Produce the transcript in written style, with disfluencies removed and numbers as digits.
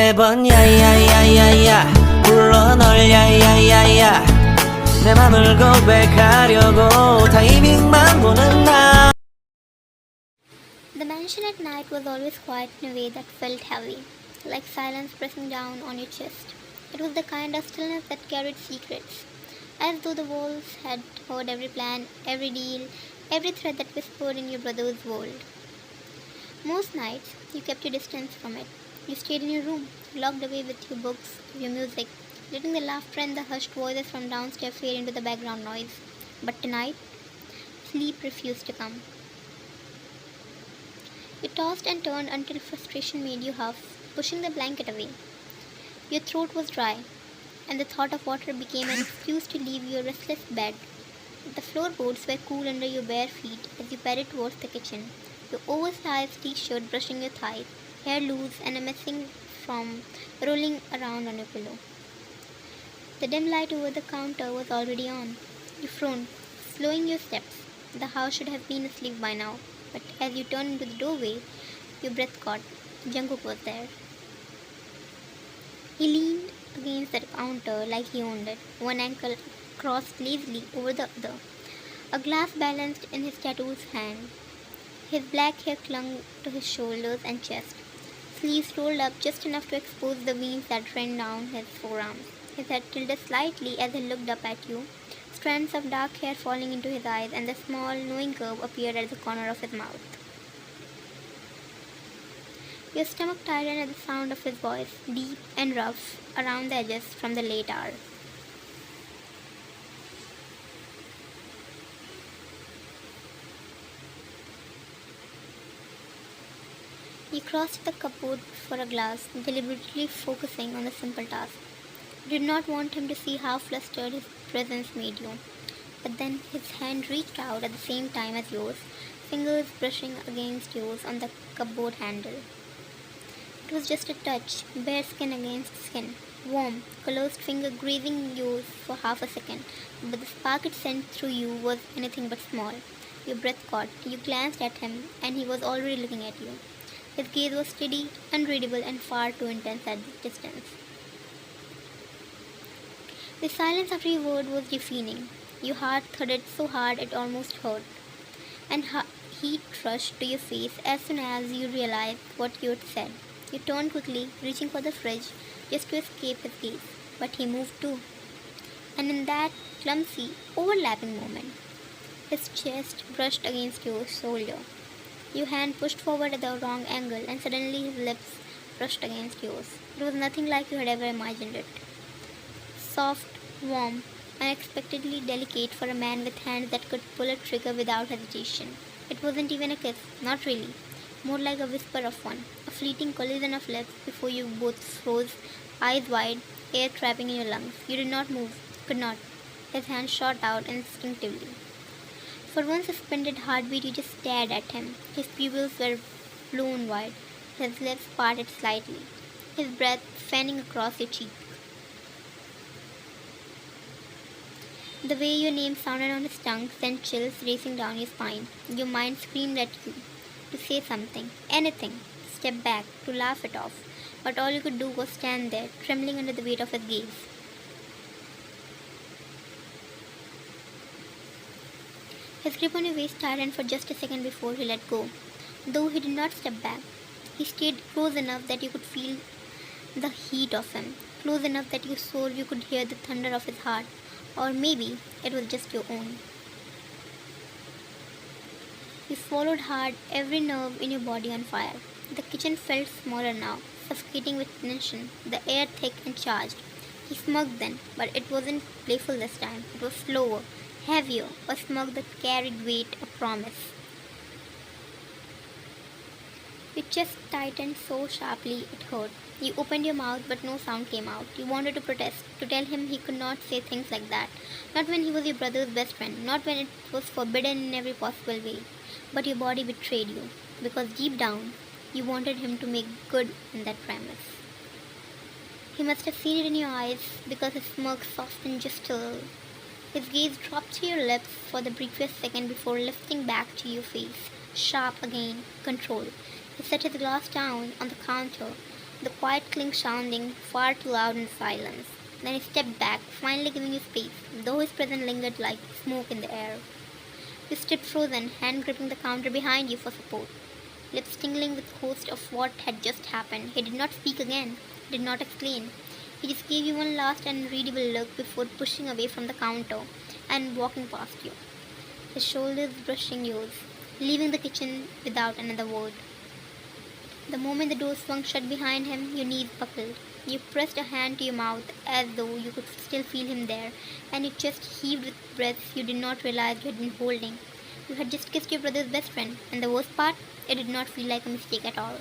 매번 야야야야야 불러 널 야야야야 내 맘을 고백하려고 타이밍만 보는 나. The mansion at night was always quiet in a way that felt heavy, like silence pressing down on your chest. It was the kind of stillness that carried secrets, as though the walls had heard every plan, every deal, every thread that whispered in your brother's world. Most nights, you kept your distance from it. You stayed in your room, locked away with your books, your music, letting the laughter and the hushed voices from downstairs fade into the background noise. But tonight, sleep refused to come. You tossed and turned until frustration made you huff, pushing the blanket away. Your throat was dry, and the thought of water became an excuse to leave your restless bed. The floorboards were cool under your bare feet as you padded towards the kitchen, your oversized t-shirt brushing your thighs, hair loose and a messing from rolling around on your pillow. The dim light over the counter was already on. You frowned, slowing your steps. The house should have been asleep by now, but as you turned into the doorway, your breath caught. Jungkook was there. He leaned against the counter like he owned it, one ankle crossed lazily over the other, a glass balanced in his tattooed hand. His black hair clung to his shoulders and chest, sleeves rolled up just enough to expose the veins that ran down his forearms. His head tilted slightly as he looked up at you, strands of dark hair falling into his eyes, and the small, knowing curve appeared at the corner of his mouth. Your stomach tightened at the sound of his voice, deep and rough around the edges from the late hour. You crossed the cupboard for a glass, deliberately focusing on the simple task. You did not want him to see how flustered his presence made you. But then his hand reached out at the same time as yours, fingers brushing against yours on the cupboard handle. It was just a touch, bare skin against skin, warm, calloused finger grazing yours for half a second, but the spark it sent through you was anything but small. Your breath caught, you glanced at him, and he was already looking at you. His gaze was steady, unreadable, and far too intense at this distance. The silence after your word was deafening. Your heart thudded so hard it almost hurt, and heat rushed to your face as soon as you realized what you had said. You turned quickly, reaching for the fridge, just to escape his gaze, but he moved too. And in that clumsy, overlapping moment, his chest brushed against your shoulder. Your hand pushed forward at the wrong angle, and suddenly his lips brushed against yours. It was nothing like you had ever imagined it. Soft, warm, unexpectedly delicate for a man with hands that could pull a trigger without hesitation. It wasn't even a kiss, not really. More like a whisper of one, a fleeting collision of lips before you both froze, eyes wide, air trapping in your lungs. You did not move, could not. His hand shot out instinctively. For one suspended heartbeat, you just stared at him. His pupils were blown wide, his lips parted slightly, his breath fanning across your cheek. The way your name sounded on his tongue sent chills racing down your spine. Your mind screamed at you to say something, anything, to step back, to laugh it off, but all you could do was stand there, trembling under the weight of his gaze. His grip on your waist tightened for just a second before he let go. Though he did not step back, he stayed close enough that you could feel the heat of him, close enough that you swore you could hear the thunder of his heart, or maybe it was just your own. You swallowed hard, every nerve in your body on fire. The kitchen felt smaller now, suffocating with tension, the air thick and charged. He smirked then, but it wasn't playful this time. It was slower, heavier, a smirk that carried weight, a promise. Your chest tightened so sharply it hurt. You opened your mouth, but no sound came out. You wanted to protest, to tell him he could not say things like that. Not when he was your brother's best friend, not when it was forbidden in every possible way. But your body betrayed you, because deep down, you wanted him to make good on that premise. He must have seen it in your eyes, because his smirk softened just a little. His gaze dropped to your lips for the briefest second before lifting back to your face, sharp again, controlled. He set his glass down on the counter, the quiet clink sounding far too loud in the silence. Then he stepped back, finally giving you space, though his presence lingered like smoke in the air. You stood frozen, hand gripping the counter behind you for support, lips tingling with ghost of what had just happened. He did not speak again, did not explain. He just gave you one last unreadable look before pushing away from the counter and walking past you, his shoulders brushing yours, leaving the kitchen without another word. The moment the door swung shut behind him, your knees buckled. You pressed a hand to your mouth as though you could still feel him there, and your chest heaved with breaths you did not realize you had been holding. You had just kissed your brother's best friend, and the worst part, it did not feel like a mistake at all.